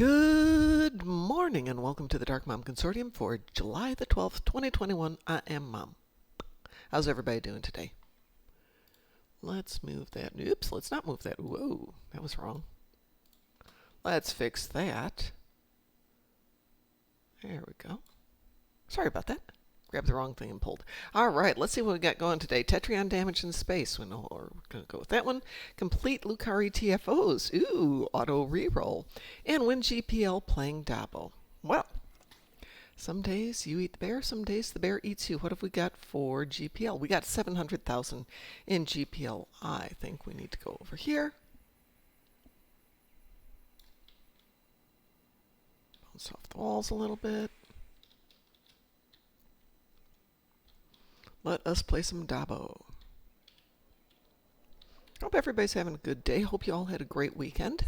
Good morning and welcome to the Darkmom Consortium for July the 12th, 2021. I am Mom. How's everybody doing today? Let's move that. Oops, let's not move that. Whoa, that was wrong. Let's fix that. There we go. Sorry about that. Grabbed the wrong thing and pulled. All right, let's see what we got going today. Tetrion damage in space. We're going to go with that one. Complete Lucari TFOs. Ooh, auto reroll. And win GPL playing Dabo. Well, some days you eat the bear, some days the bear eats you. What have we got for GPL? We got 700,000 in GPL. I think we need to go over here. Bounce off the walls a little bit. Let us play some Dabo. Hope everybody's having a good day. Hope you all had a great weekend.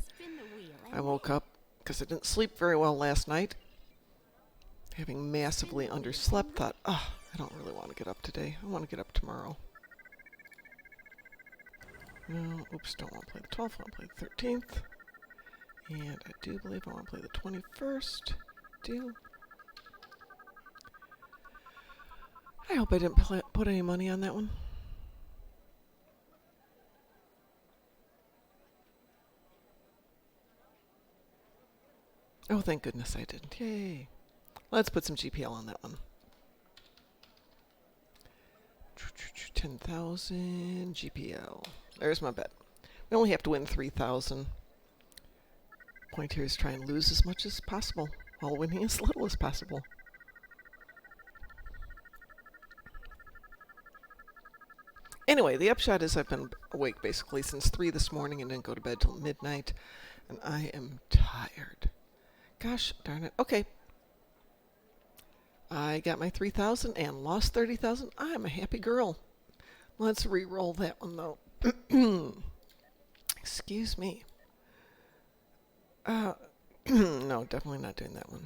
I woke up because I didn't sleep very well last night. Having massively underslept, thought, I don't really want to get up today. I want to get up tomorrow. No, oops, don't want to play the 12th. I want to play the 13th. And I do believe I want to play the 21st. Do. I hope I didn't put any money on that one. Oh, thank goodness I didn't. Yay. Let's put some GPL on that one. 10,000 GPL. There's my bet. We only have to win 3,000. Point here is try and lose as much as possible while winning as little as possible. Anyway, the upshot is I've been awake basically since 3 this morning and didn't go to bed till midnight, and I am tired. Gosh darn it. Okay. I got my 3,000 and lost 30,000. I'm a happy girl. Let's re-roll that one though. Excuse me. No, definitely not doing that one.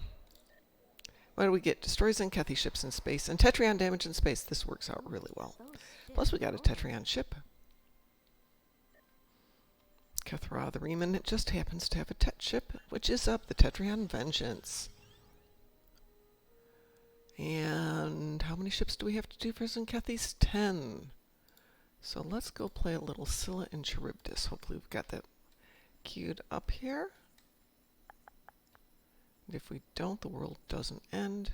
What do we get? Destroys Enkethi ships in space and Tetrion damage in space. This works out really well. Plus we got a Tetrion ship. Kethra the Reman, it just happens to have a Tet ship, which is up the Tetrion Vengeance. And how many ships do we have to do for Zenkethi's? 10. So let's go play a little Scylla and Charybdis. Hopefully we've got that queued up here. And if we don't, the world doesn't end.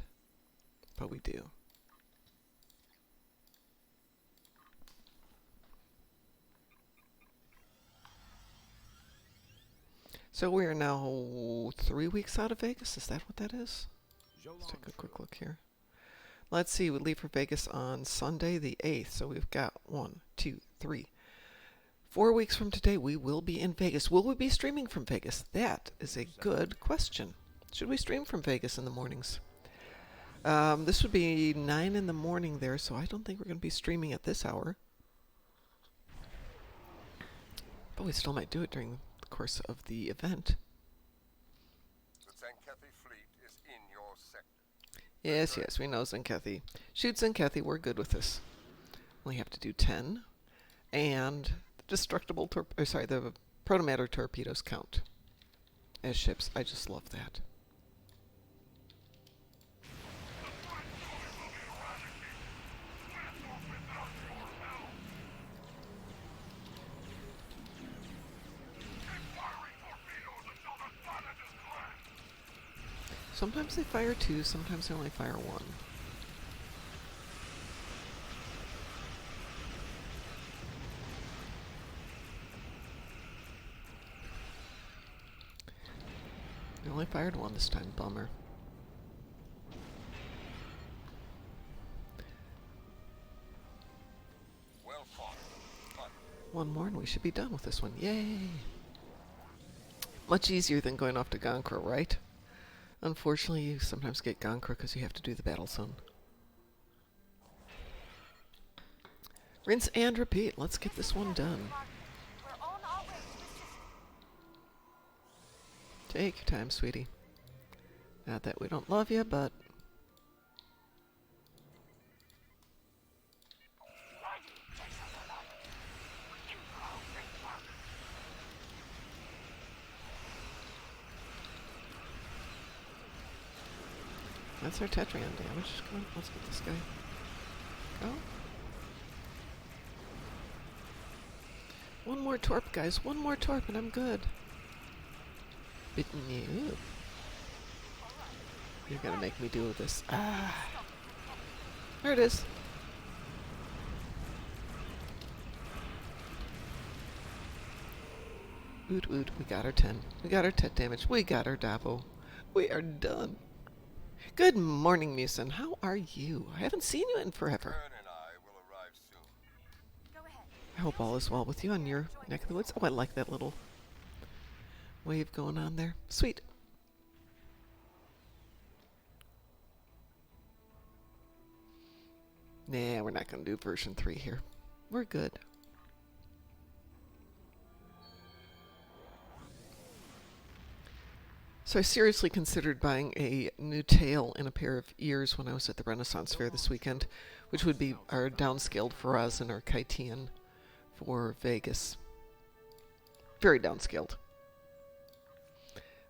But we do. So we are now 3 weeks out of Vegas. Is that what that is? Let's take a quick look here. Let's see. We leave for Vegas on Sunday the 8th. So we've got 1, 2, 3, 4 weeks from today. We will be in Vegas. Will we be streaming from Vegas? That is a good question. Should we stream from Vegas in the mornings? This would be 9 in the morning there, so I don't think we're going to be streaming at this hour. But we still might do it during the course of the event. The Zenkethi fleet is in your sector. Yes, we know Zenkethi. Shoot Zenkethi, we're good with this. We have to do 10. And the destructible the protomatter torpedoes count as ships. I just love that. Sometimes they fire 2, sometimes they only fire 1. They only fired 1 this time, bummer. Well fought. One more and we should be done with this one. Yay! Much easier than going off to Gonkra, right? Unfortunately, you sometimes get Gonkra because you have to do the battle zone. Rinse and repeat. Let's get this one done. Take your time, sweetie. Not that we don't love you, but That's our Tetrion damage. Come on, let's get this guy. Go. One more torp, guys. One more torp and I'm good. But no. You're gonna make me do this. Ah. There it is. Oot oot. We got our 10. We got our Tet damage. We got our Dappo. We are done. Good morning, Musin. How are you? I haven't seen you in forever. Kern and I will arrive soon. Go ahead. I hope all is well with you on your neck of the woods. Oh, I like that little wave going on there. Sweet. Nah, we're not going to do version 3 here. We're good. So I seriously considered buying a new tail and a pair of ears when I was at the Renaissance Fair this weekend, which would be our downscaled Faraz and our Kytian for Vegas. Very downscaled.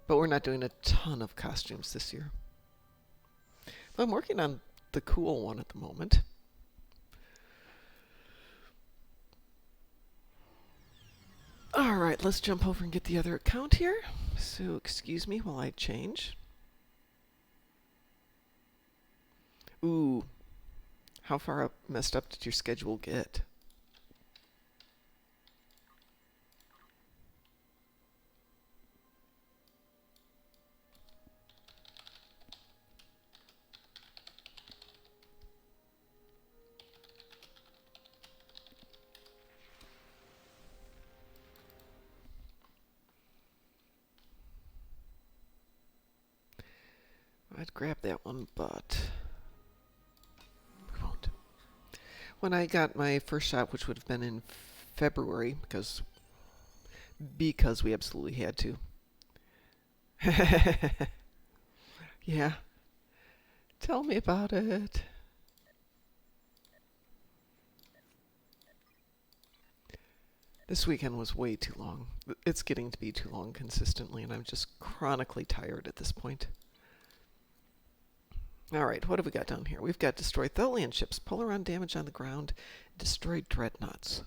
But we're not doing a ton of costumes this year. But I'm working on the cool one at the moment. Alright, let's jump over and get the other account here. So, excuse me while I change. Ooh. How far up messed up did your schedule get? I'd grab that one, but we won't. When I got my first shot, which would have been in February, because we absolutely had to. Yeah. Tell me about it. This weekend was way too long. It's getting to be too long consistently, and I'm just chronically tired at this point. Alright, what have we got down here? We've got destroy Tholian ships, Polaron damage on the ground, destroy dreadnoughts.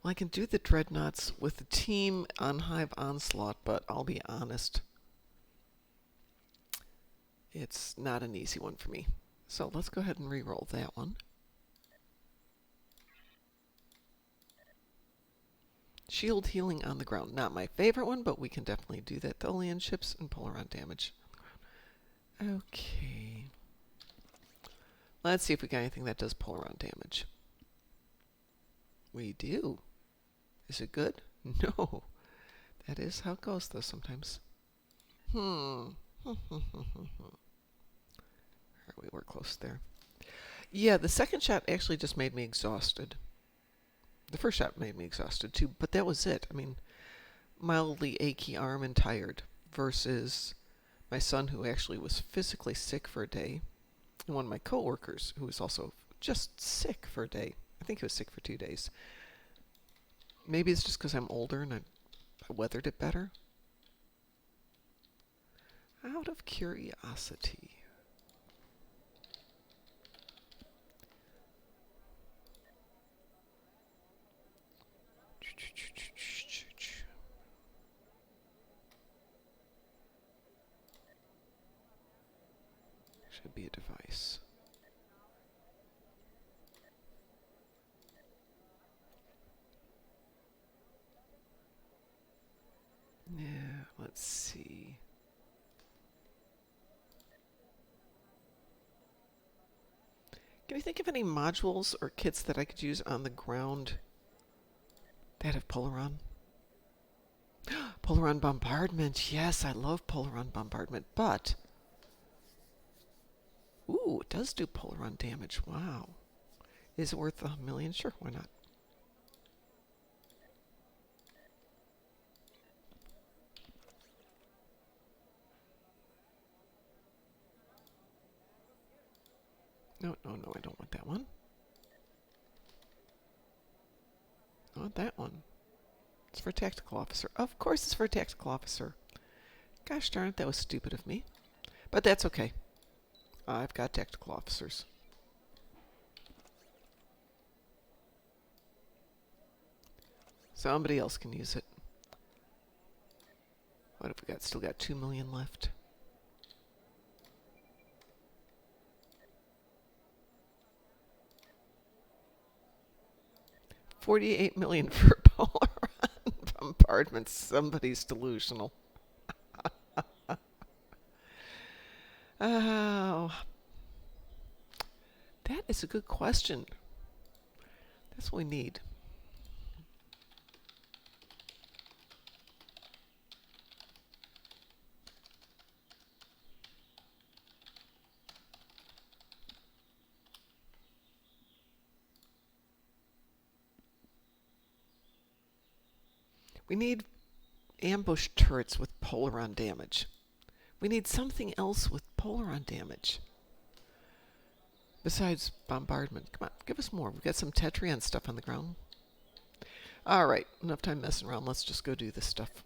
Well, I can do the dreadnoughts with the team on Hive Onslaught, but I'll be honest, it's not an easy one for me. So let's go ahead and re-roll that one. Shield healing on the ground. Not my favorite one, but we can definitely do that. Tholian ships and Polaron damage. Okay. Let's see if we got anything that does Polaron damage. We do. Is it good? No. That is how it goes, though, sometimes. We were close there. Yeah, the second shot actually just made me exhausted. The first shot made me exhausted too, but that was it. I mean, mildly achy arm and tired versus my son who actually was physically sick for a day, and one of my coworkers who was also just sick for a day. I think he was sick for 2 days. Maybe it's just because I'm older and I weathered it better. Out of curiosity. Should be a device. Yeah, let's see. Can you think of any modules or kits that I could use on the ground that have Polaron? Polaron bombardment. Yes, I love Polaron bombardment, but ooh, it does do Polaron damage. Wow. Is it worth $1 million? Sure, why not? No, no, no, I don't want that one. I want that one. It's for a tactical officer. Of course it's for a tactical officer. Gosh darn it, that was stupid of me. But that's okay. I've got tactical officers. Somebody else can use it. What have we got? Still got 2 million left. $48 million for polar bombardment. Somebody's delusional. Oh, that is a good question. That's what we need. We need ambush turrets with polaron damage. We need something else with polaron damage. Besides bombardment. Come on, give us more. We've got some Tetrion stuff on the ground. Alright, enough time messing around. Let's just go do this stuff.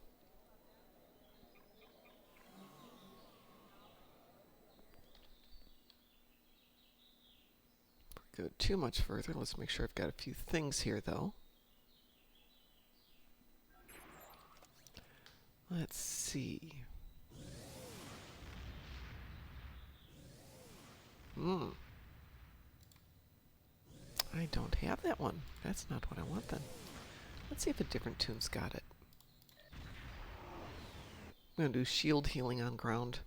Before we go too much further, let's make sure I've got a few things here, though. Let's see. I don't have that one. That's not what I want then. Let's see if a different tune's got it. I'm going to do shield healing on ground.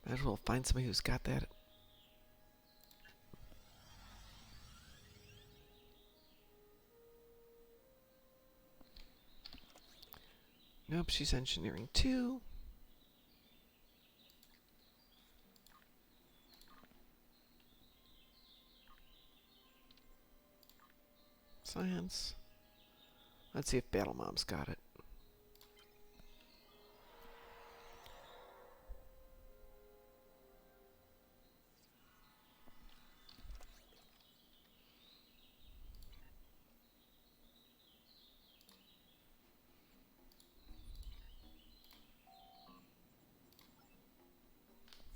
Might as well find somebody who's got that. Nope, she's engineering too. Science. Let's see if Battlemom's got it.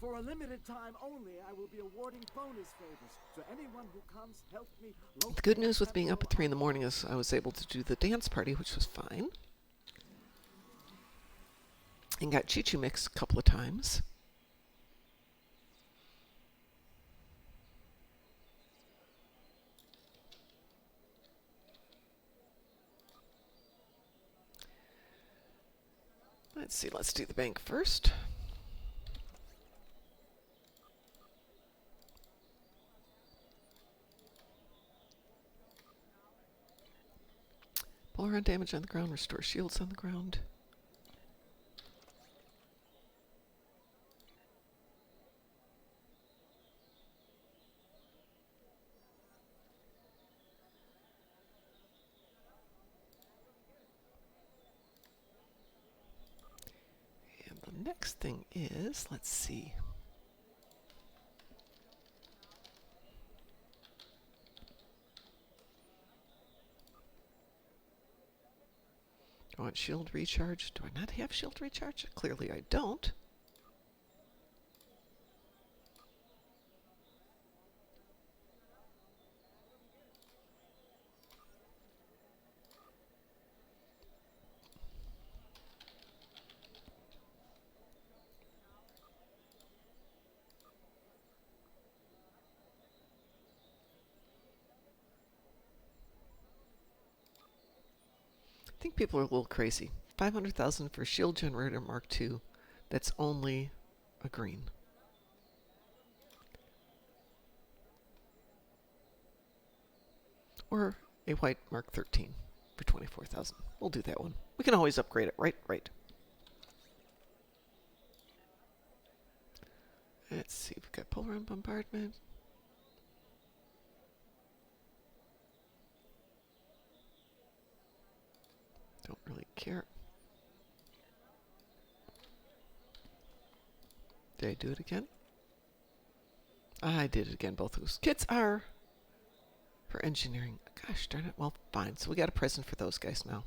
For a limited time only, I will be awarding bonus favors to anyone who comes help me. The good news with being up at 3 in the morning is I was able to do the dance party, which was fine. And got Choo Choo Mix a couple of times. Let's see, let's do the bank first. Polaron damage on the ground, restore shields on the ground. And the next thing is, let's see. I want shield recharge. Do I not have shield recharge? Clearly I don't. I think people are a little crazy. 500,000 for shield generator Mark II. That's only a green. Or a white Mark 13 for 24,000. We'll do that one. We can always upgrade it, right? Right. Let's see. We've got polaron bombardment. Don't really care. Did I do it again? I did it again. Both those kits are for engineering. Gosh darn it. Well, fine. So we got a present for those guys now.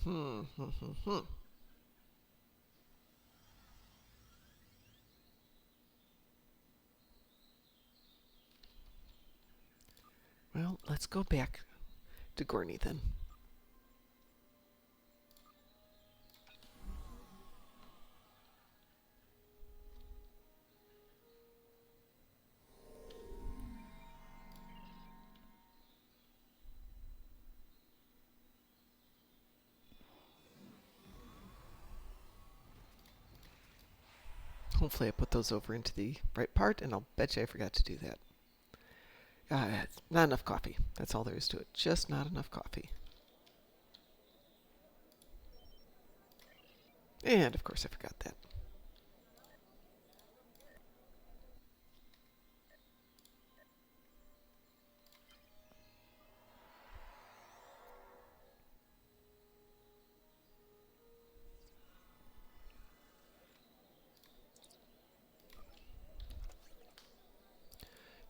Hmm. Hmm. Hmm. Hmm. Well, let's go back to Gorney then. Hopefully I put those over into the right part, and I'll bet you I forgot to do that. Not enough coffee. That's all there is to it. Just not enough coffee. And of course I forgot that.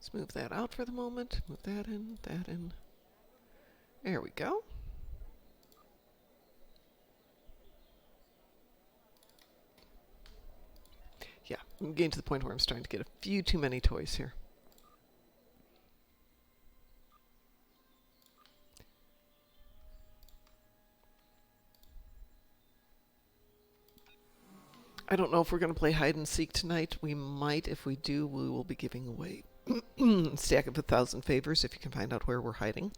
Let's move that out for the moment. Move that in, that in. There we go. Yeah, I'm getting to the point where I'm starting to get a few too many toys here. I don't know if we're going to play hide and seek tonight. We might. If we do, we will be giving away a stack of 1,000 favors if you can find out where we're hiding.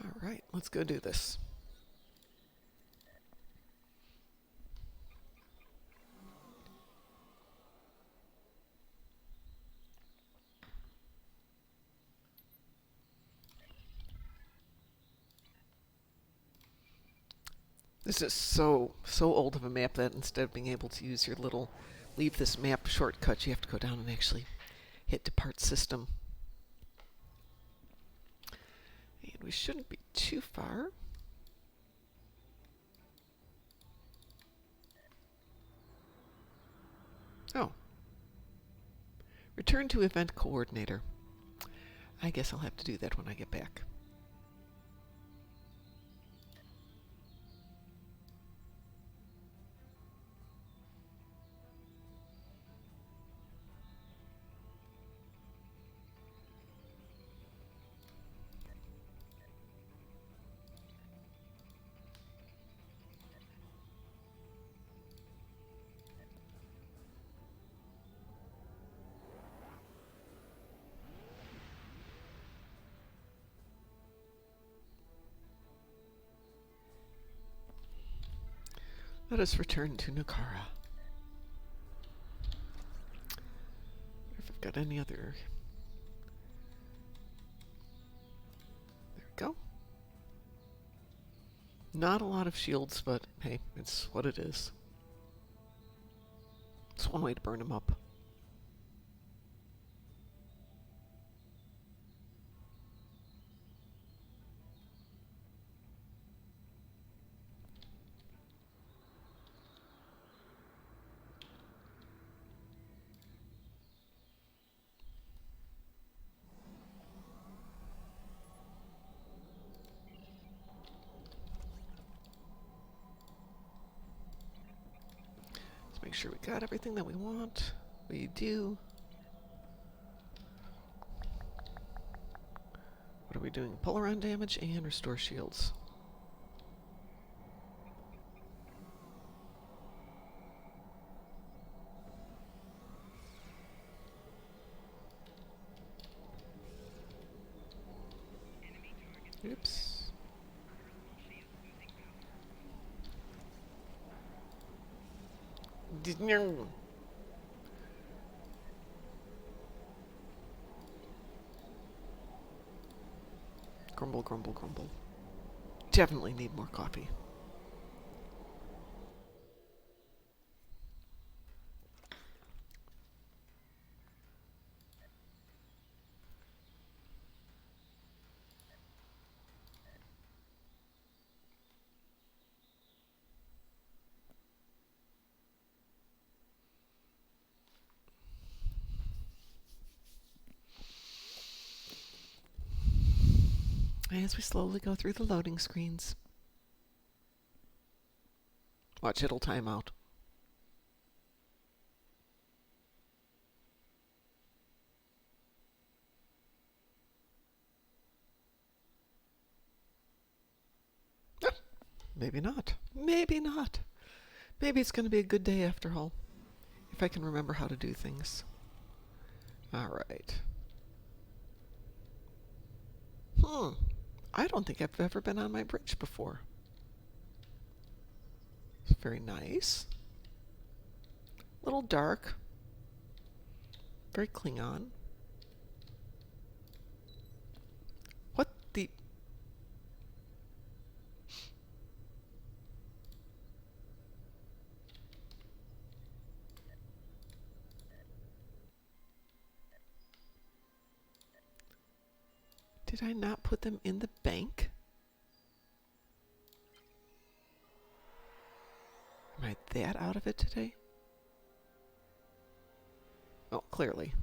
All right, let's go do this. This is so old of a map that instead of being able to use your little leave this map shortcut, you have to go down and actually hit depart system. And we shouldn't be too far. Oh. Return to event coordinator. I guess I'll have to do that when I get back. Let us return to Nukara. If I've got any other... There we go. Not a lot of shields, but hey, it's what it is. It's one way to burn them up. Let's make sure we got everything that we want. We do. What are we doing? Pull around damage and restore shields. Oops. No. Grumble, grumble, grumble. Definitely need more coffee. As we slowly go through the loading screens. Watch, it'll time out. Maybe not. Maybe not. Maybe it's going to be a good day after all. If I can remember how to do things. Alright. I don't think I've ever been on my bridge before. It's very nice. A little dark. Very Klingon. What the... Did I not put them in the bank? Am I that out of it today? Oh, clearly.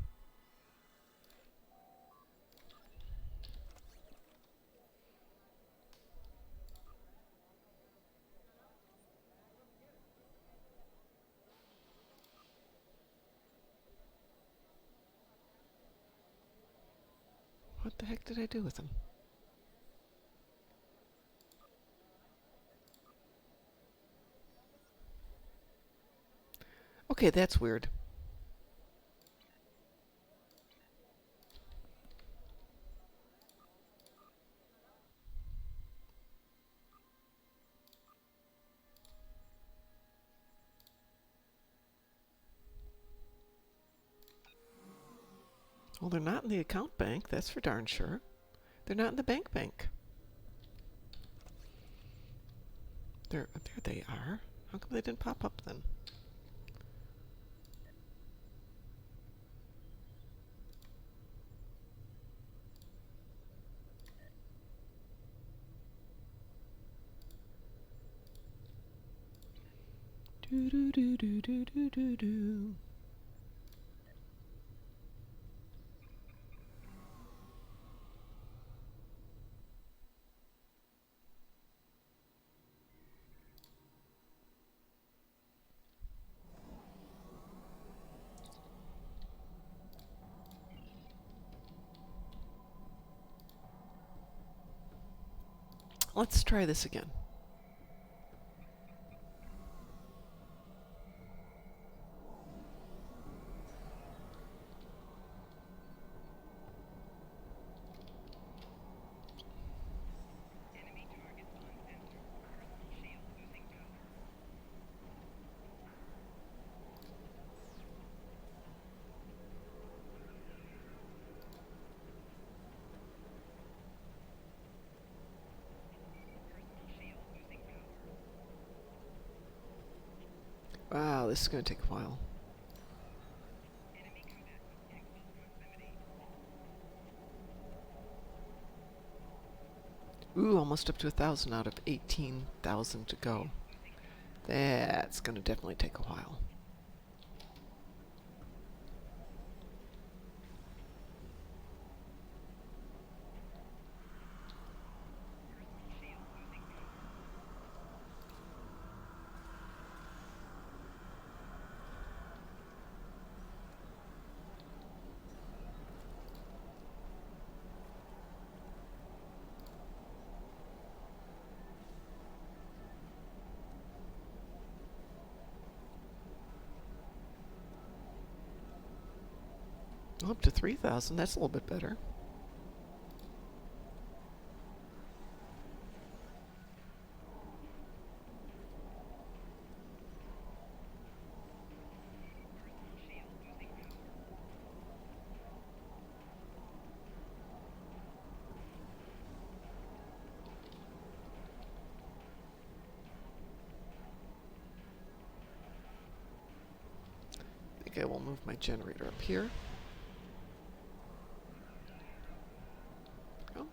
What the heck did I do with them? Okay, that's weird. Well, they're not in the account bank, that's for darn sure. They're not in the bank. There they are. How come they didn't pop up then? Do do do do do do do do. Let's try this again. Wow, this is going to take a while. Ooh, almost up to 1,000 out of 18,000 to go. That's going to definitely take a while. Up to 3,000, that's a little bit better. I think I will move my generator up here. Go.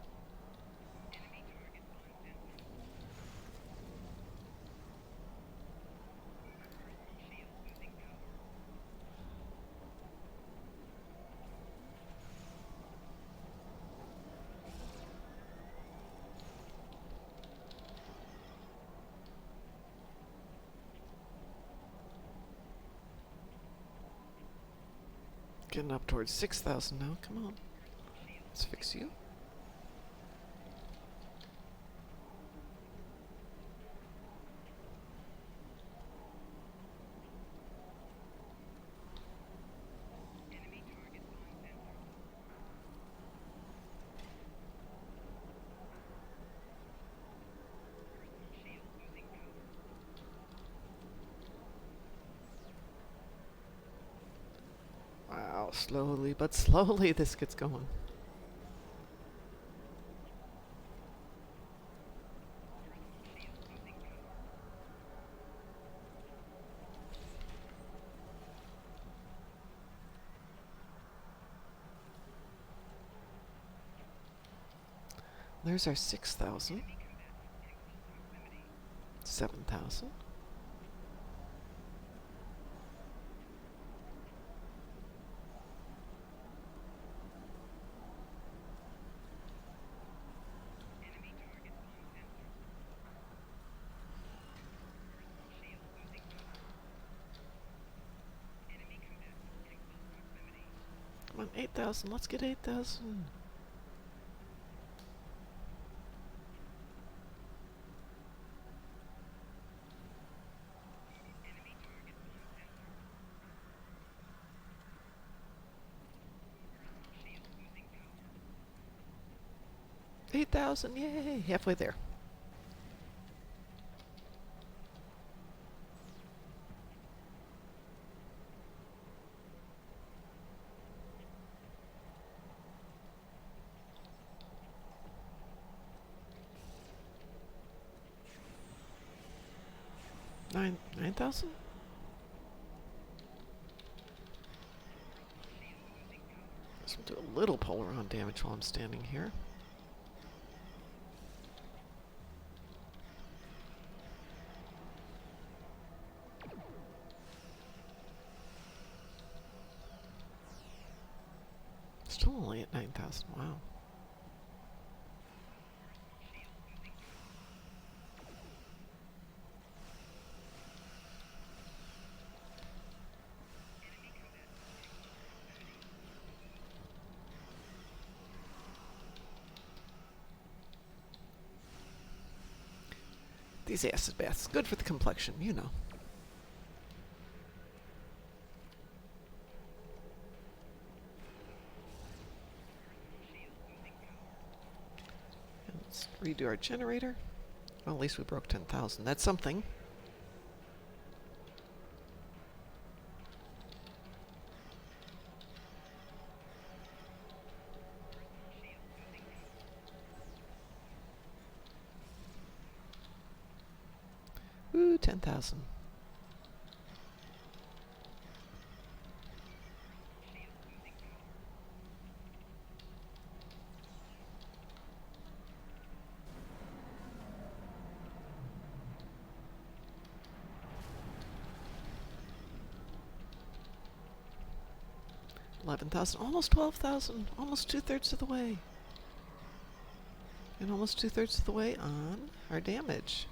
Getting up towards 6,000 now. Come on. Let's fix you. Wow, slowly but slowly this gets going. There's our 6,000. 7,000. Come on, 8,000. Let's get 8,000. Yay! Halfway there. Nine 9,000? This will do a little polar-on damage while I'm standing here. Still only at 9,000. Wow. These acid baths, good for the complexion, you know. And let's redo our generator. Well, at least we broke 10,000. That's something. Ooh, 10,000. $11,000, almost 12,000, almost 2/3 of the way. And almost 2/3 of the way on our damage.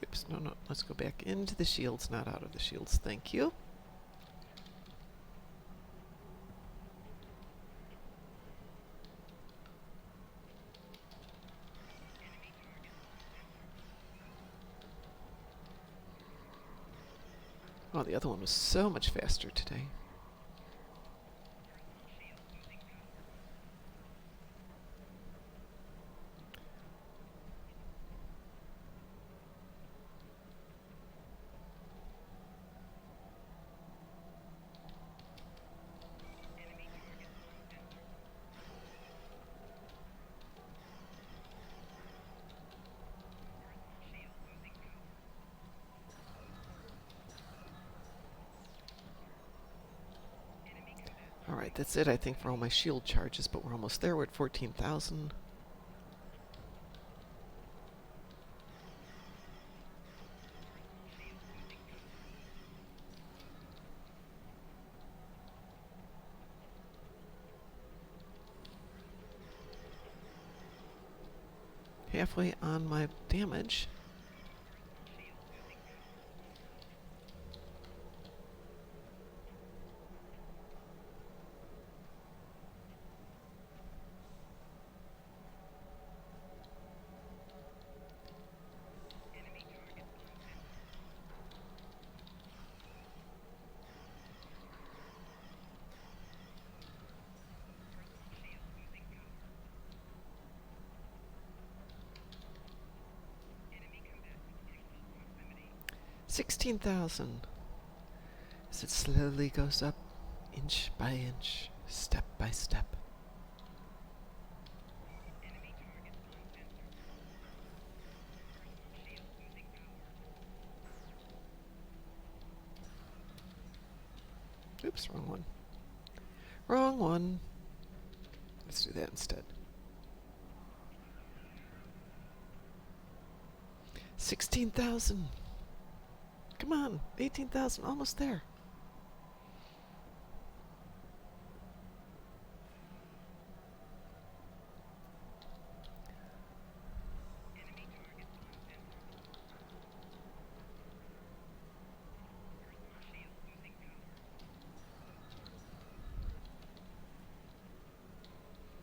Oops, no, let's go back into the shields, not out of the shields. Thank you. Oh, the other one was so much faster today. Alright, that's it, I think, for all my shield charges, but we're almost there. We're at 14,000. halfway on my damage. $16,000 as it slowly goes up, inch by inch, step by step. Oops, wrong one. Wrong one. Let's do that instead. 16,000. Come on, 18,000, almost there.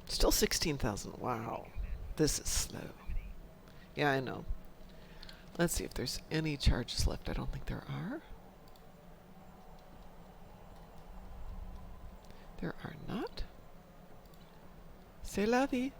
Still 16,000. Wow. This is slow. Yeah, I know. Let's see if there's any charges left. I don't think there are. There are not. C'est la vie.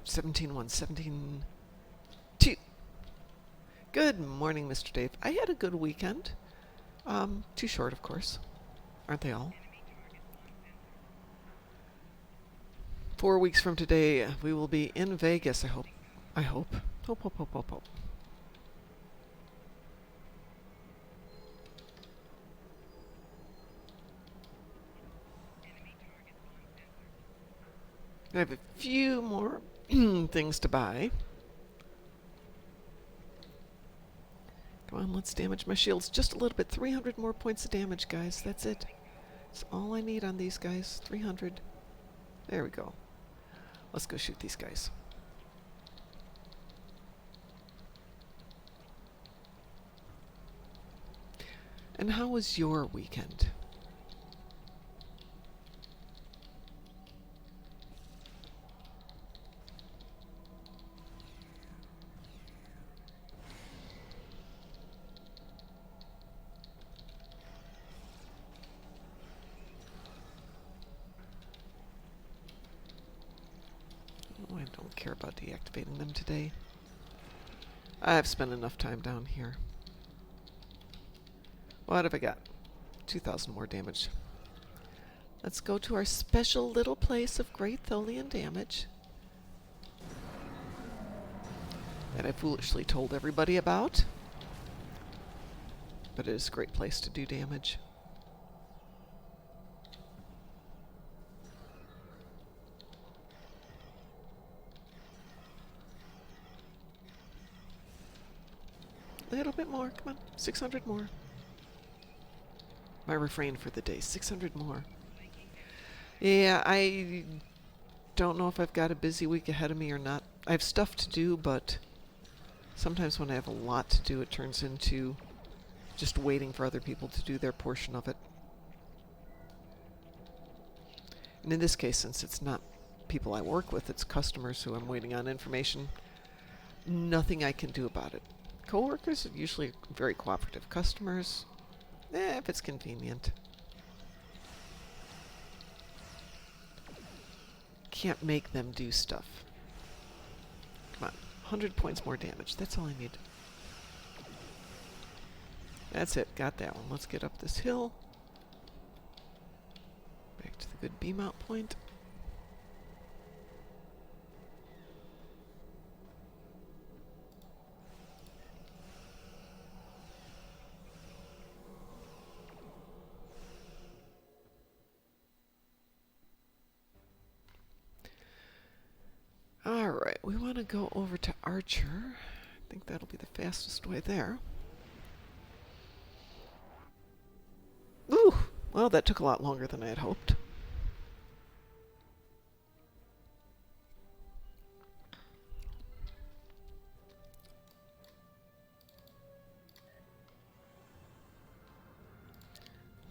Seventeen one, 17-2. Good morning, Mr. Dave. I had a good weekend. Too short, of course. Aren't they all? 4 weeks from today, we will be in Vegas, I hope. I hope. Hope. I have a few more things to buy. Come on, let's damage my shields just a little bit. 300 more points of damage, guys. That's it. That's all I need on these guys. 300. There we go. Let's go shoot these guys. And how was your weekend? Oh, I don't care about deactivating them today. I've spent enough time down here. What have I got? 2,000 more damage. Let's go to our special little place of great Tholian damage that I foolishly told everybody about. But it is a great place to do damage. A little bit more, come on, 600 more. My refrain for the day, 600 more. Yeah, I don't know if I've got a busy week ahead of me or not. I have stuff to do, but sometimes when I have a lot to do, it turns into just waiting for other people to do their portion of it. And in this case, since it's not people I work with, it's customers who I'm waiting on information, nothing I can do about it. Coworkers are usually very cooperative. Customers, if it's convenient. Can't make them do stuff. Come on, 100 points more damage. That's all I need. That's it, got that one. Let's get up this hill. Back to the good beam out point. Alright, we want going to go over to Archer. I think that'll be the fastest way there. Ooh, well, that took a lot longer than I had hoped.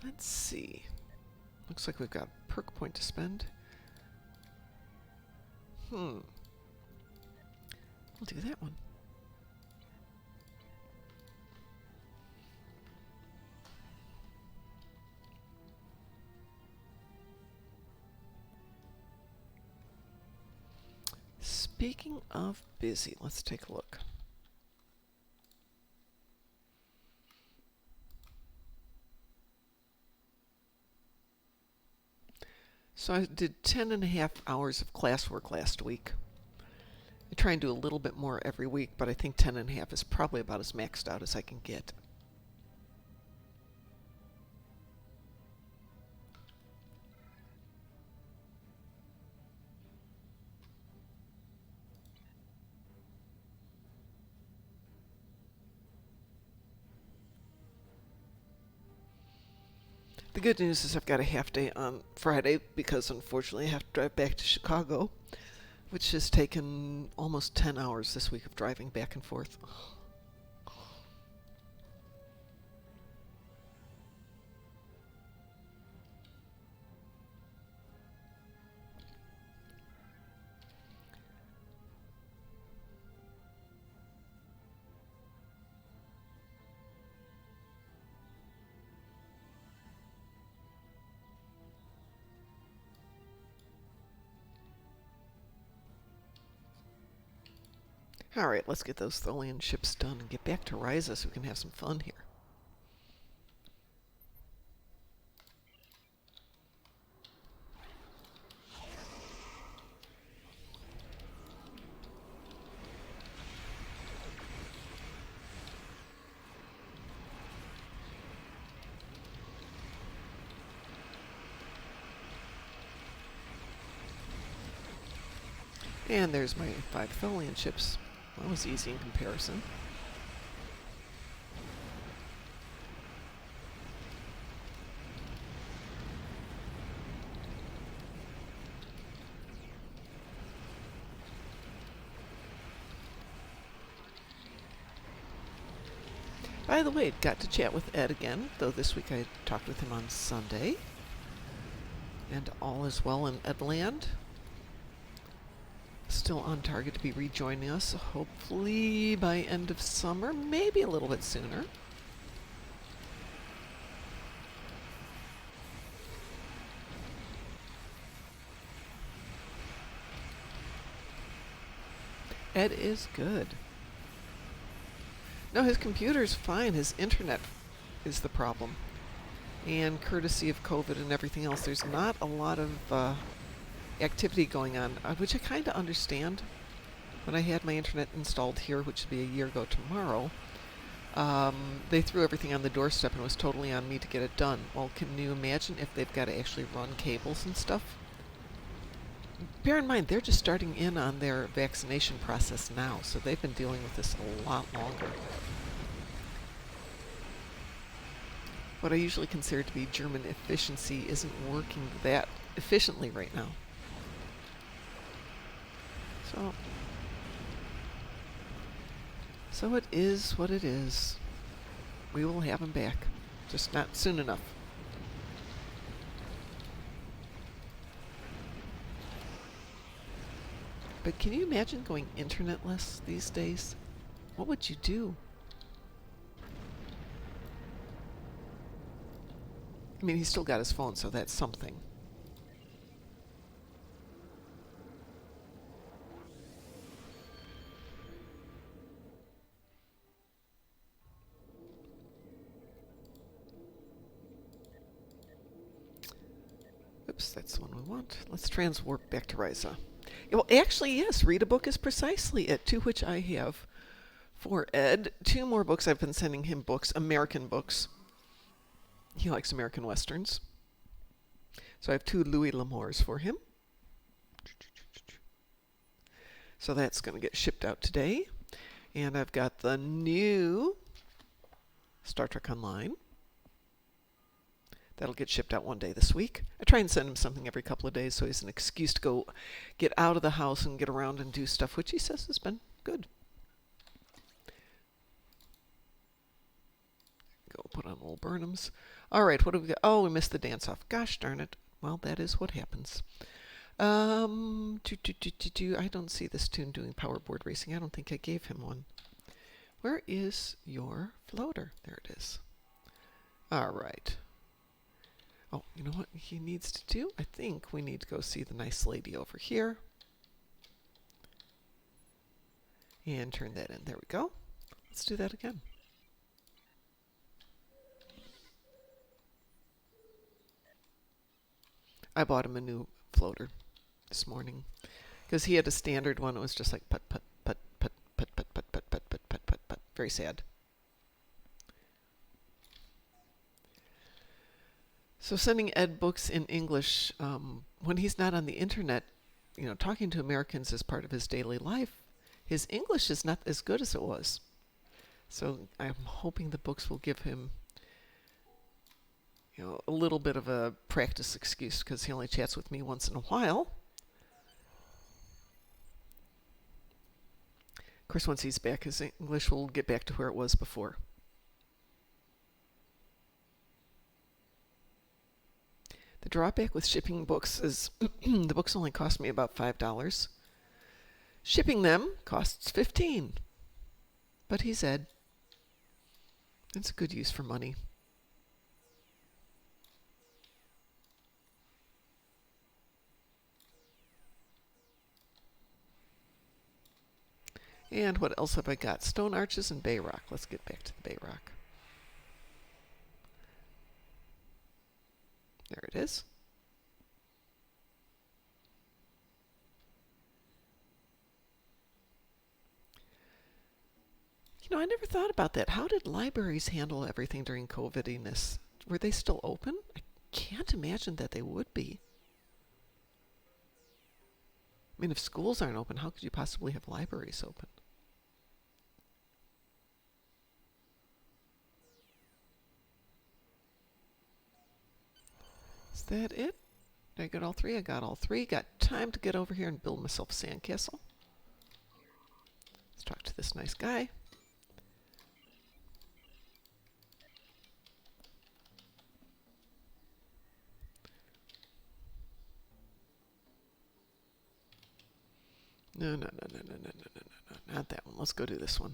Let's see. Looks like we've got a perk point to spend. We'll do that one. Speaking of busy, let's take a look. So I did 10.5 hours of classwork last week. I try and do a little bit more every week, but I think 10.5 is probably about as maxed out as I can get. The good news is I've got a half day on Friday because unfortunately I have to drive back to Chicago, which has taken almost 10 hours this week of driving back and forth. Alright, let's get those Tholian ships done and get back to Ryza so we can have some fun here. And there's my 5 Tholian ships. That was easy in comparison. By the way, got to chat with Ed again, though this week I talked with him on Sunday. And all is well in Edland. Still on target to be rejoining us, hopefully by end of summer, maybe a little bit sooner. Ed is good. No, his computer's fine. His internet is the problem. And courtesy of COVID and everything else, there's not a lot of activity going on, which I kind of understand. When I had my internet installed here, which will be a year ago tomorrow, they threw everything on the doorstep and it was totally on me to get it done. Well, can you imagine if they've got to actually run cables and stuff? Bear in mind, they're just starting in on their vaccination process now, so they've been dealing with this a lot longer. What I usually consider to be German efficiency isn't working that efficiently right now. So it is what it is. We will have him back, just not soon enough. But can you imagine going internetless these days? What would you do? I mean, he's still got his phone, so that's something. Oops, that's the one we want. Let's transwarp back to Ryza. Well, actually, yes, read a book is precisely it, to which I have, for Ed, 2 more books. I've been sending him books, American books. He likes American Westerns. So I have 2 Louis L'Amours for him. So that's going to get shipped out today. And I've got the new Star Trek Online. That'll get shipped out one day this week. I try and send him something every couple of days so he has an excuse to go get out of the house and get around and do stuff, which he says has been good. Go put on old Burnhams. All right, what do we got? Oh, we missed the dance-off. Gosh darn it. Well, that is what happens. I don't see this tune doing powerboard racing. I don't think I gave him one. Where is your floater? There it is. All right. Oh, you know what he needs to do? I think we need to go see the nice lady over here. And turn that in. There we go. Let's do that again. I bought him a new floater this morning because he had a standard one. It was just like put, put, put, put, put, put, put, put, put, put, put, put, put. Very sad. So sending Ed books in English when he's not on the internet, you know, talking to Americans as part of his daily life, his English is not as good as it was. So I'm hoping the books will give him, you know, a little bit of a practice excuse because he only chats with me once in a while. Of course, once he's back, his English will get back to where it was before. The drawback with shipping books is the books only cost me about $5. Shipping them costs $15. But he's Ed. It's a good use for money. And what else have I got? Stone arches and bay rock. Let's get back to the bay rock. There it is. You know, I never thought about that. How did libraries handle everything during COVID-iness? Were they still open? I can't imagine that they would be. I mean, if schools aren't open, how could you possibly have libraries open? Is that it? Did I get all three? I got all three. Got time to get over here and build myself a sandcastle. Let's talk to this nice guy. No, not that one. Let's go do this one.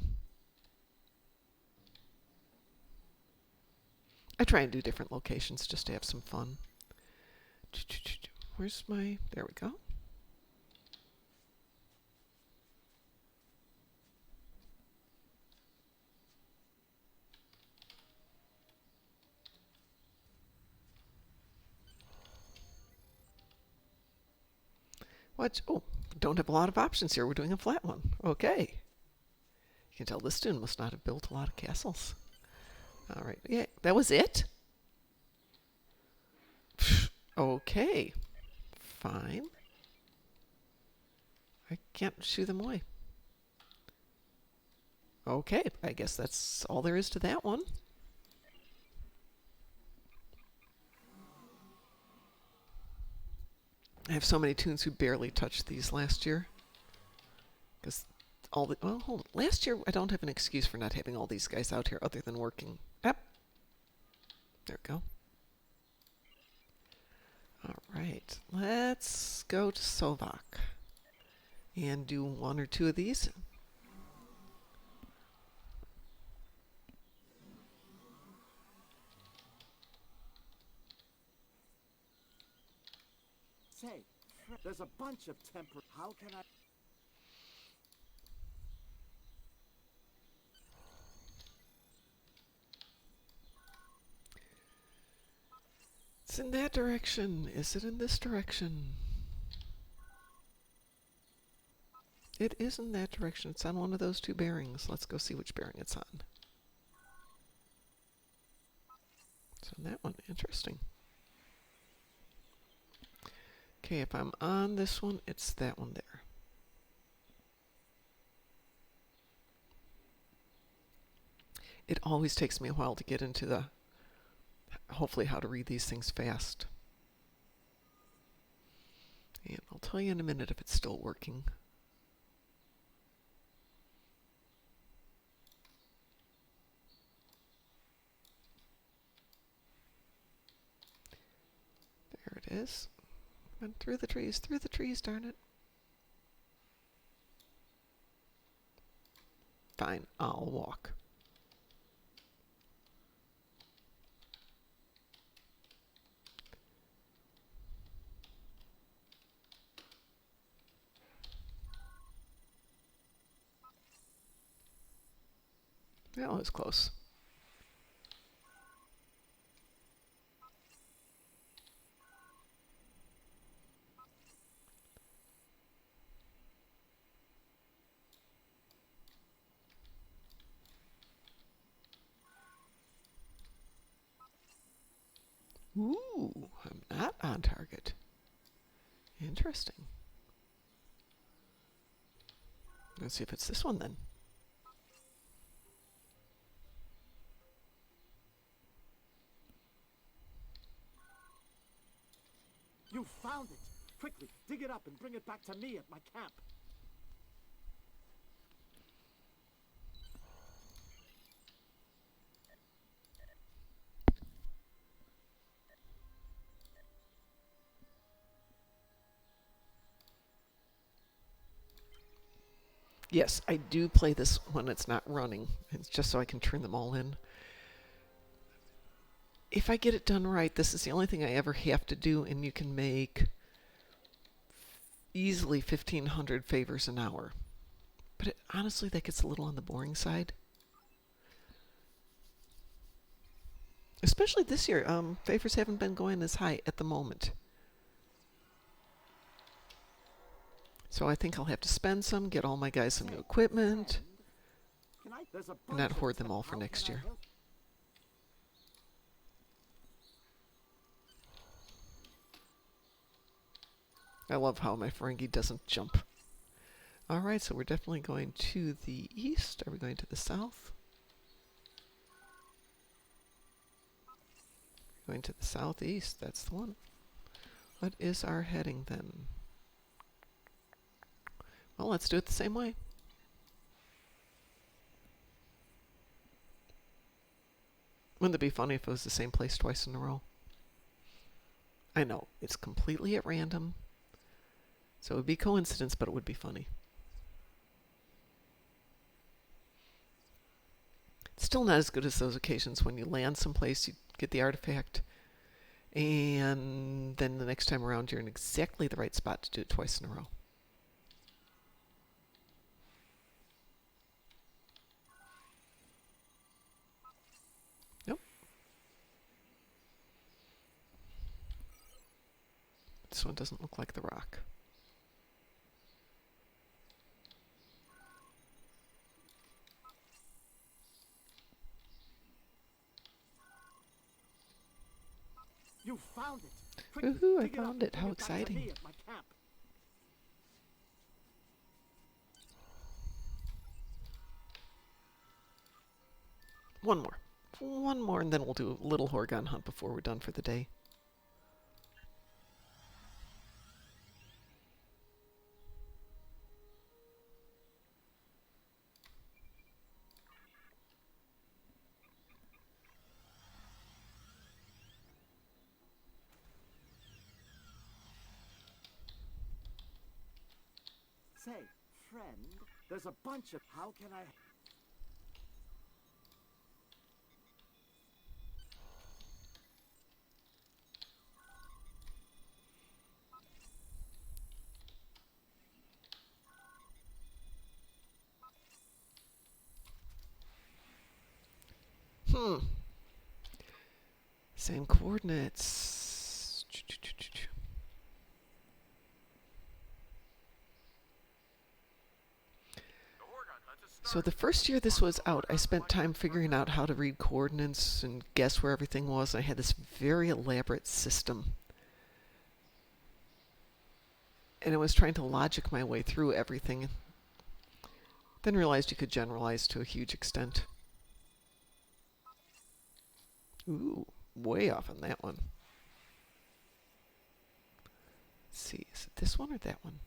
I try and do different locations just to have some fun. Where's my... There we go. What? Oh, don't have a lot of options here. We're doing a flat one. Okay. You can tell this student must not have built a lot of castles. All right. Yeah, that was it? Okay. Fine. I can't shoo them away. Okay, I guess that's all there is to that one. I have so many tunes who barely touched these last year. Because all the... Well, hold on. Last year, I don't have an excuse for not having all these guys out here other than working. Yep. There we go. All right. Let's go to Sovak and do one or two of these. Say, there's a bunch of temper. How can I... It's in that direction. Is it in this direction? It is in that direction. It's on one of those two bearings. Let's go see which bearing it's on. It's on that one. Interesting. Okay, if I'm on this one, it's that one there. It always takes me a while to get into the, hopefully, how to read these things fast. And I'll tell you in a minute if it's still working. There it is. Went through the trees, darn it. Fine, I'll walk. That was close. Ooh, I'm not on target. Interesting. Let's see if it's this one then. You found it! Quickly, dig it up and bring it back to me at my camp. Yes, I do play this when it's not running. It's just so I can turn them all in. If I get it done right, this is the only thing I ever have to do, and you can make easily 1,500 favors an hour. But honestly, that gets a little on the boring side. Especially this year. Favors haven't been going as high at the moment. So I think I'll have to spend some, get all my guys some new equipment, and not hoard them all for next year. I love how my Ferengi doesn't jump. Alright, so we're definitely going to the east. Are we going to the south? Going to the southeast, that's the one. What is our heading then? Well, let's do it the same way. Wouldn't it be funny if it was the same place twice in a row? I know, it's completely at random. So it would be coincidence, but it would be funny. It's still not as good as those occasions when you land someplace, you get the artifact, and then the next time around you're in exactly the right spot to do it twice in a row. Nope. This one doesn't look like the rock. You found it! Quickly, Woohoo, I dig up found it. and How bring back to exciting. me at my camp. One more. One more, and then we'll do a little Horgon hunt before we're done for the day. Say, friend, there's a bunch of... How can I... Same coordinates. So the first year this was out, I spent time figuring out how to read coordinates and guess where everything was. I had this very elaborate system. And I was trying to logic my way through everything. Then realized you could generalize to a huge extent. Ooh, way off on that one. Let's see, is it this one or that one?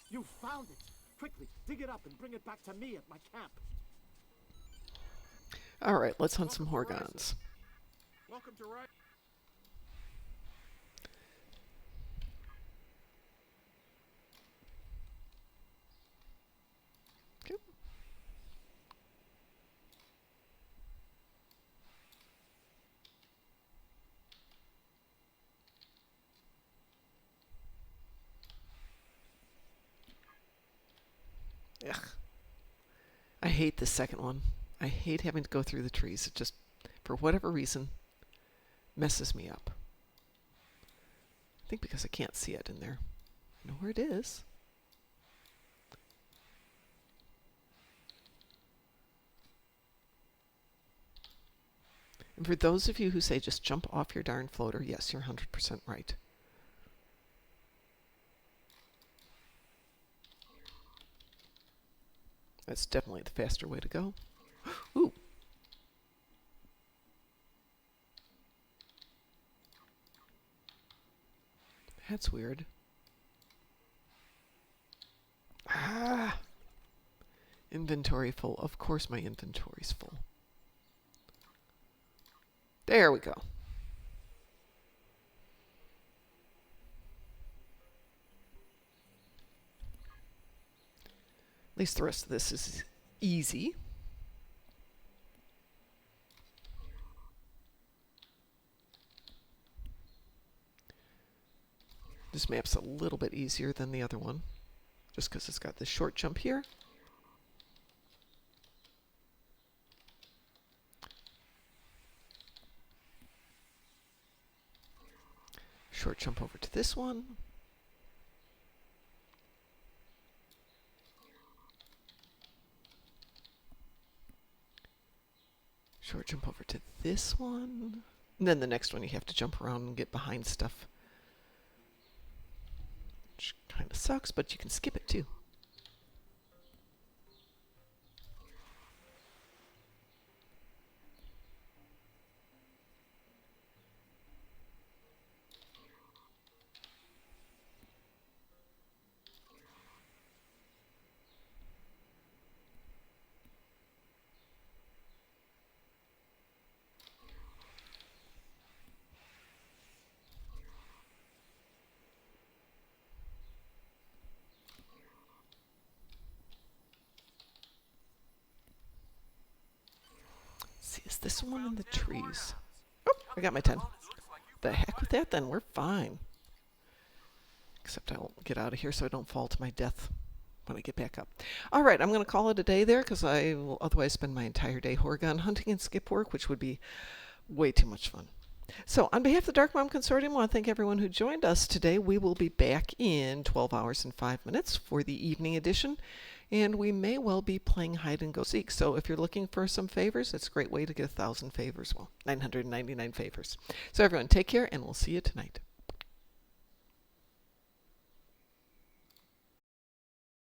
You found it! Quickly, dig it up and bring it back to me at my camp. All right, let's hunt some Horgons. Welcome to Ride. Okay. Ugh. I hate the second one. I hate having to go through the trees. It just, for whatever reason, messes me up. I think because I can't see it in there. I know where it is. And for those of you who say just jump off your darn floater, yes, you're 100% right. That's definitely the faster way to go. Ooh. That's weird. Ah. Inventory full. Of course my inventory's full. There we go. At least the rest of this is easy. This map's a little bit easier than the other one, just because it's got this short jump here. Short jump over to this one. Short jump over to this one. And then the next one you have to jump around and get behind stuff. Which kind of sucks, but you can skip it too. See, is this one in the trees? Oh, I got my 10. The heck with that then, we're fine. Except I'll get out of here so I don't fall to my death when I get back up. All right, I'm going to call it a day there because I will otherwise spend my entire day Horgon hunting and skip work, which would be way too much fun. So on behalf of the Darkmom Consortium, I want to thank everyone who joined us today. We will be back in 12 hours and 5 minutes for the evening edition, and we may well be playing hide and go seek. So if you're looking for some favors, it's a great way to get 1,000 favors. Well, 999 favors. So everyone, take care, and we'll see you tonight.